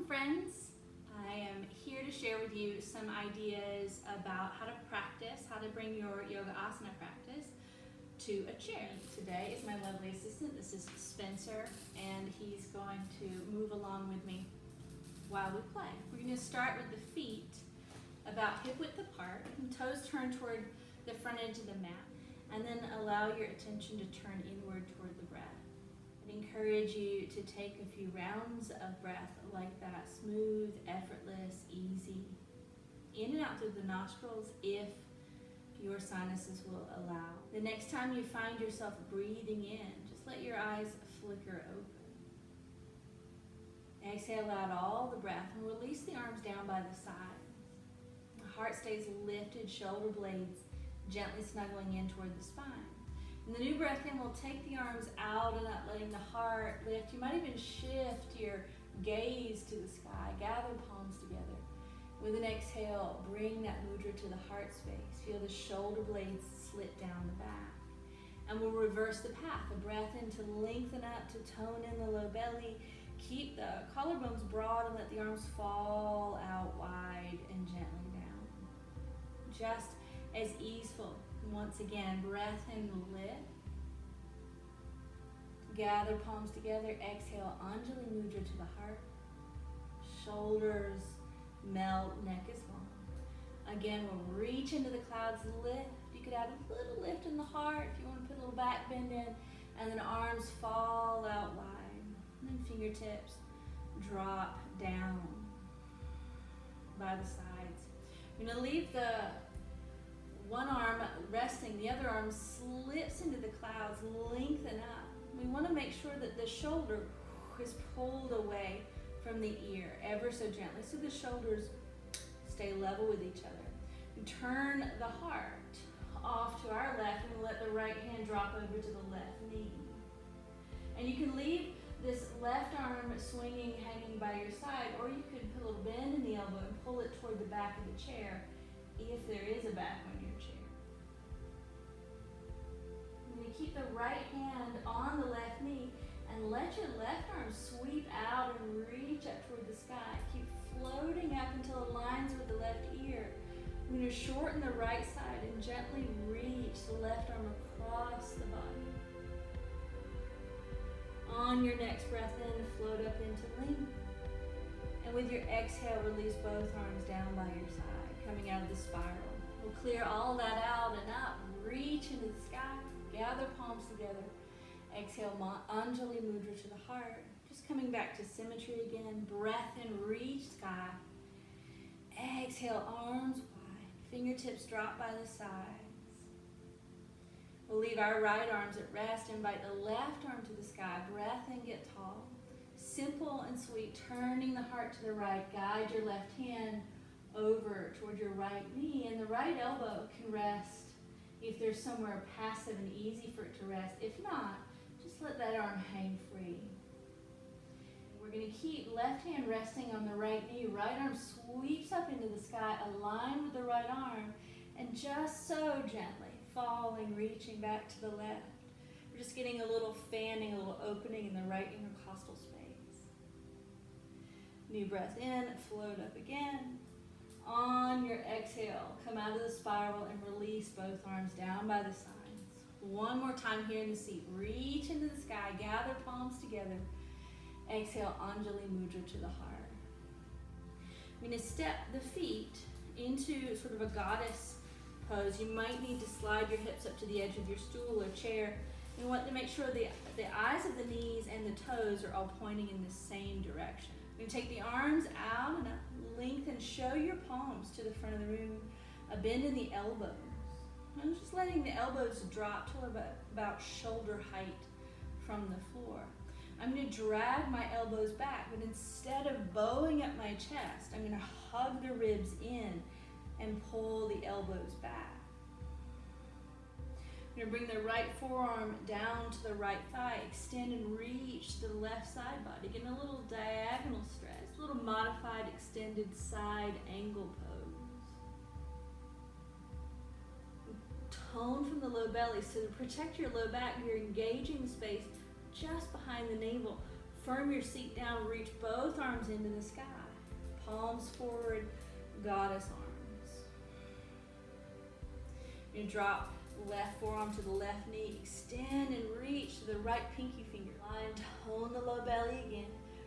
friends. I am here to share with you some ideas about how to practice, how to bring your yoga asana practice to a chair. Today is my lovely assistant. This is Spencer, and he's going to move along with me while we play. We're going to start with the feet about hip width apart, and toes turn toward the front edge of the mat, and then allow your attention to turn inward toward the breath. I'd encourage you to take a few rounds of breath like that, smooth, effortless, easy, in and out through the nostrils if your sinuses will allow. The next time you find yourself breathing in, just let your eyes flicker open. Exhale out all the breath and release the arms down by the sides. The heart stays lifted, shoulder blades gently snuggling in toward the spine. And the new breath in will take the arms out and up, letting the heart lift. You might even shift your gaze to the sky, gather palms together. With an exhale, bring that mudra to the heart space. Feel the shoulder blades slip down the back. And we'll reverse the path. A breath in to lengthen up, to tone in the low belly. Keep the collarbones broad and let the arms fall out wide and gently down. Just as easeful. Once again, breath in, lift. Gather palms together. Exhale, Anjali Mudra to the heart. Shoulders melt, neck is long. Again, we'll reach into the clouds, lift. You could add a little lift in the heart if you want to put a little back bend in. And then arms fall out wide. And then fingertips drop down by the sides. You're going to leave the one arm resting, the other arm slips into the clouds, lengthen up. We want to make sure that the shoulder is pulled away from the ear ever so gently, so the shoulders stay level with each other. We turn the heart off to our left and let the right hand drop over to the left knee. And you can leave this left arm swinging, hanging by your side, or you could put a little bend in the elbow and pull it toward the back of the chair if there is a back on your chair. And you keep the right hand on the left knee and let your left arm sweep out and reach up toward the sky. Keep floating up until it aligns with the left ear. We're going to shorten the right side and gently reach the left arm across the body. On your next breath in, float up into length. And with your exhale, release both arms down by your side, coming out of the spiral. We'll clear all that out and up, reach into the sky, gather palms together. Exhale, Anjali Mudra to the heart. Just coming back to symmetry again. Breath in, reach sky. Exhale, arms wide. Fingertips drop by the sides. We'll leave our right arms at rest. Invite the left arm to the sky. Breath in, get tall. Simple and sweet, turning the heart to the right. Guide your left hand over toward your right knee, and the right elbow can rest if there's somewhere passive and easy for it to rest. If not, just let that arm hang free. We're going to keep left hand resting on the right knee. Right arm sweeps up into the sky, align with the right arm, and just so gently falling, reaching back to the left. We're just getting a little fanning, a little opening in the right intercostal space. New breath in, float up again. On your exhale, come out of the spiral and release both arms down by the sides. One more time here in the seat. Reach into the sky, gather palms together. Exhale, Anjali Mudra to the heart. I'm going to step the feet into sort of a goddess pose. You might need to slide your hips up to the edge of your stool or chair. You want to make sure the eyes of the knees and the toes are all pointing in the same direction. You're going to take the arms out and up, lengthen, show your palms to the front of the room, a bend in the elbows. I'm just letting the elbows drop to about shoulder height from the floor. I'm going to drag my elbows back, but instead of bowing up my chest, I'm going to hug the ribs in and pull the elbows back. I'm going to bring the right forearm down to the right thigh, extend and reach to the left side body. Getting a little diagonal stretch, a little modified extended side angle pose. Tone from the low belly, so to protect your low back, you're engaging the space just behind the navel. Firm your seat down, reach both arms into the sky. palms forward, goddess arms. You drop left forearm to the left knee, extend and reach to the right pinky finger line, tone the low belly again,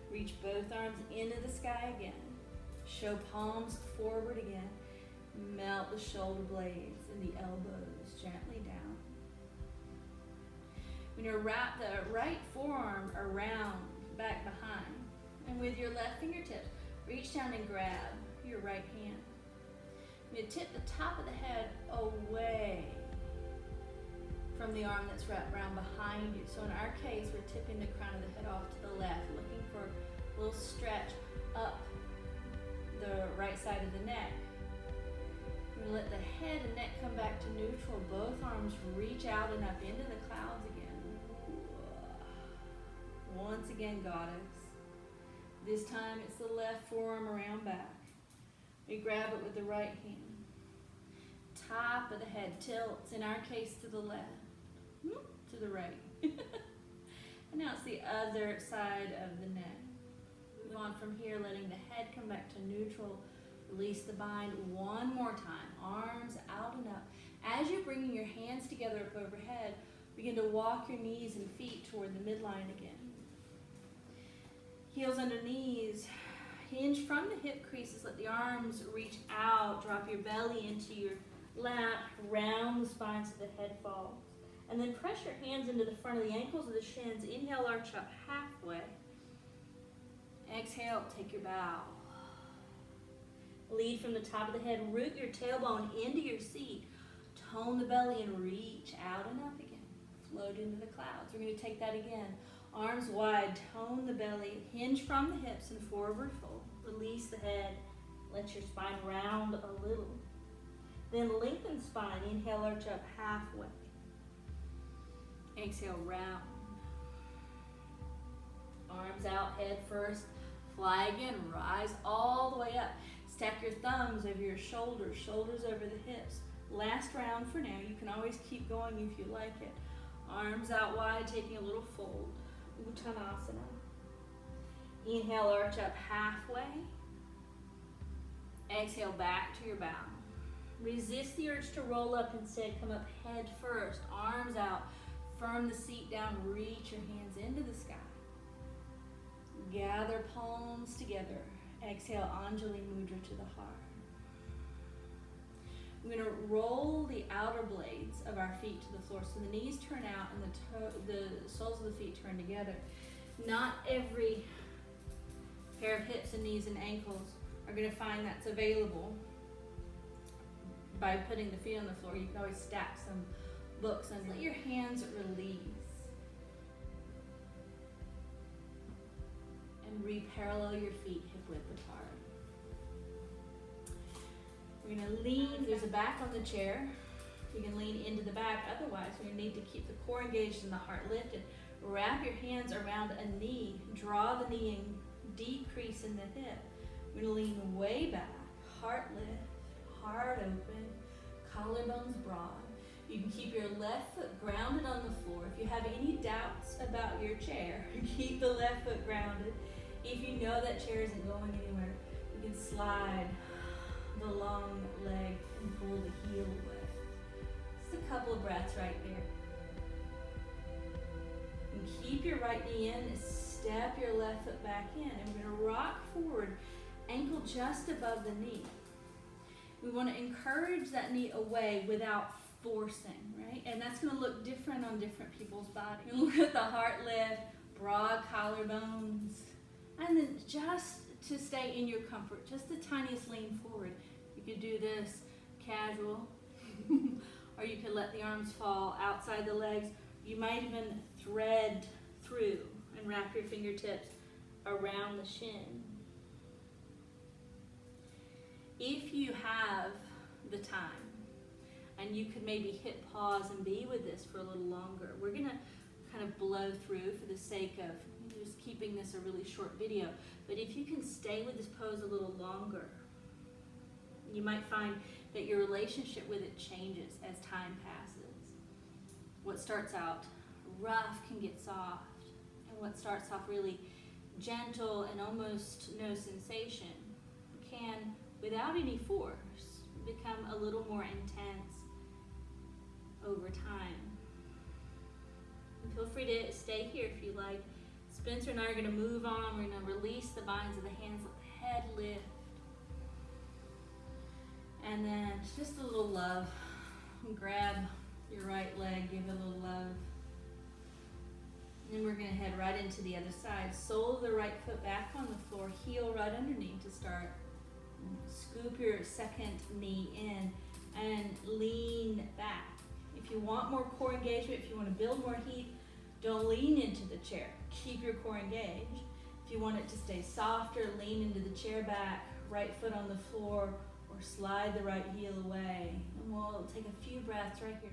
reach both arms into the sky again, show palms forward again, melt the shoulder blades and the elbows gently down. We're going to wrap the right forearm around, back behind, and with your left fingertips, reach down and grab your right hand. I'm going to tip the top of the head away from the arm that's wrapped around behind you. So in our case, we're tipping the crown of the head off to the left, looking for a little stretch up the right side of the neck. We're going to let the head and neck come back to neutral. Both arms reach out and up into the clouds again. Once again, goddess. This time it's the left forearm around back. We grab it with the right hand. Top of the head tilts, in our case to the left, to the right. And now it's the other side of the neck. Move on from here, letting the head come back to neutral. Release the bind one more time. Arms out and up. As you're bringing your hands together up overhead, begin to walk your knees and feet toward the midline again. Heels under knees. Hinge from the hip creases. Let the arms reach out. Drop your belly into your lap. Round the spine so the head falls. And then press your hands into the front of the ankles of the shins. Inhale, arch up halfway. Exhale, take your bow. Lead from the top of the head. Root your tailbone into your seat. Tone the belly and reach out and up again. Float into the clouds. We're going to take that again. Arms wide, tone the belly, hinge from the hips and forward fold. Release the head. Let your spine round a little. Then lengthen spine. Inhale, arch up halfway. Exhale, round. Arms out, head first. Fly again, rise all the way up. Stack your thumbs over your shoulders, shoulders over the hips. Last round for now. You can always keep going if you like it. Arms out wide, taking a little fold. Uttanasana. Inhale, arch up halfway. Exhale, back to your bow. Resist the urge to roll up instead. Come up head first, arms out. Firm the seat down, reach your hands into the sky. Gather palms together. Exhale, Anjali Mudra to the heart. We're going to roll the outer blades of our feet to the floor so the knees turn out and the soles of the feet turn together. Not every pair of hips and knees and ankles are going to find that's available by putting the feet on the floor. You can always stack some books and let your hands release. And re-parallel your feet hip width apart. We're going to lean, there's a back on the chair. You can lean into the back, otherwise we need to keep the core engaged and the heart lifted. Wrap your hands around a knee, draw the knee and decrease in the hip. We're going to lean way back, heart lift, heart open, collarbones broad. You can keep your left foot grounded on the floor. If you have any doubts about your chair, keep the left foot grounded. If you know that chair isn't going anywhere, you can slide the long leg and pull the heel away. Just a couple of breaths right there. And keep your right knee in, step your left foot back in, and we're going to rock forward, ankle just above the knee. We want to encourage that knee away without forcing, right? And that's going to look different on different people's bodies. You look at the heart lift, broad collarbones, and then just to stay in your comfort, just the tiniest lean forward. You could do this casual, or you could let the arms fall outside the legs. You might even thread through and wrap your fingertips around the shin. If you have the time, and you could maybe hit pause and be with this for a little longer, we're gonna kind of blow through for the sake of just keeping this a really short video. But if you can stay with this pose a little longer, you might find that your relationship with it changes as time passes. What starts out rough can get soft, and what starts off really gentle and almost no sensation can, without any force, become a little more intense over time. And feel free to stay here if you like. Spencer and I are going to move on. We're going to release the binds of the hands, let the head lift. And then just a little love. Grab your right leg, give it a little love. And then we're going to head right into the other side. Sole of the right foot back on the floor, heel right underneath to start. Scoop your second knee in and lean back. If you want more core engagement, if you want to build more heat, don't lean into the chair. Keep your core engaged. If you want it to stay softer, lean into the chair back, right foot on the floor, or slide the right heel away. And we'll take a few breaths right here.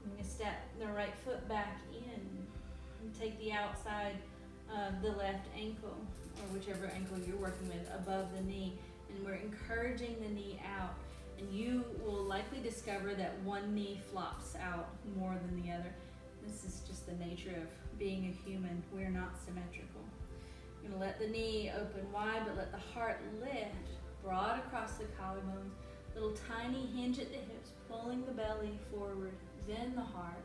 I'm going to step the right foot back in and take the outside of the left ankle, or whichever ankle you're working with, above the knee. And we're encouraging the knee out. And you will likely discover that one knee flops out more than the other. This is just the nature of being a human. We're not symmetrical. You're going to let the knee open wide, but let the heart lift broad across the collarbones. Little tiny hinge at the hips, pulling the belly forward, then the heart.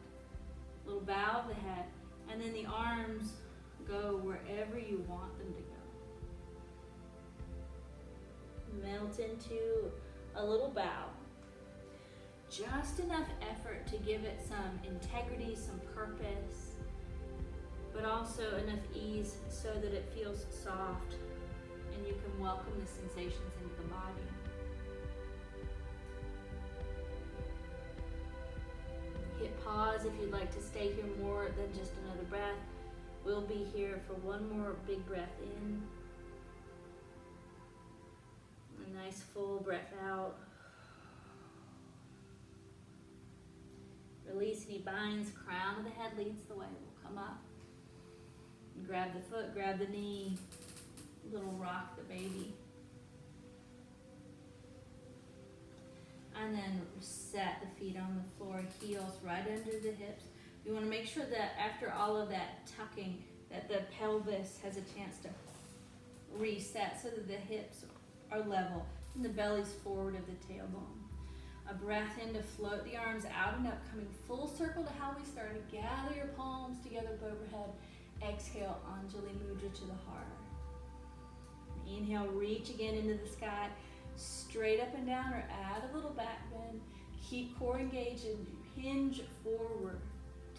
Little bow of the head, and then the arms go wherever you want them to go. Melt into a little bow. Just enough effort to give it some integrity, some purpose, but also enough ease so that it feels soft and you can welcome the sensations into the body. Hit pause if you'd like to stay here more than just another breath. We'll be here for one more big breath in. A nice full breath out. Release any binds. Crown of the head leads the way. We'll come up. Grab the foot, grab the knee. Little rock the baby. And then set the feet on the floor, heels right under the hips. You want to make sure that after all of that tucking, that the pelvis has a chance to reset so that the hips are level and the belly's forward of the tailbone. A breath in to float the arms out and up, coming full circle to how we started. Gather your palms together overhead. Exhale, Anjali Mudra to the heart. Inhale, reach again into the sky. Straight up and down, or add a little back bend. Keep core engaged and hinge forward.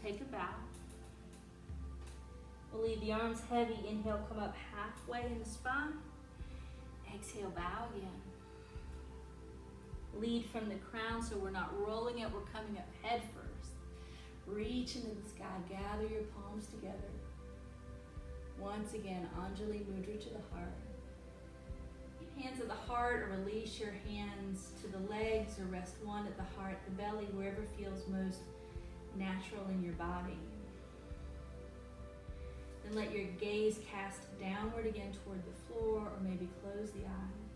Take a bow. We'll leave the arms heavy. Inhale, come up halfway in the spine. Exhale, bow again. Lead from the crown so we're not rolling it, we're coming up head first. Reach into the sky, gather your palms together. Once again, Anjali Mudra to the heart. Hands at the heart, or release your hands to the legs, or rest one at the heart, the belly, wherever feels most natural in your body. Then let your gaze cast downward again toward the floor, or maybe close the eyes.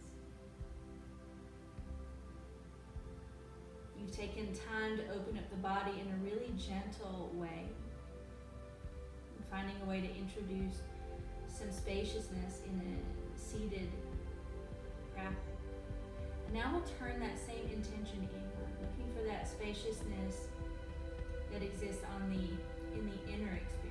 You've taken time to open up the body in a really gentle way, and finding a way to introduce some spaciousness in a seated practice. And now we'll turn that same intention inward, looking for that spaciousness that exists in the inner experience.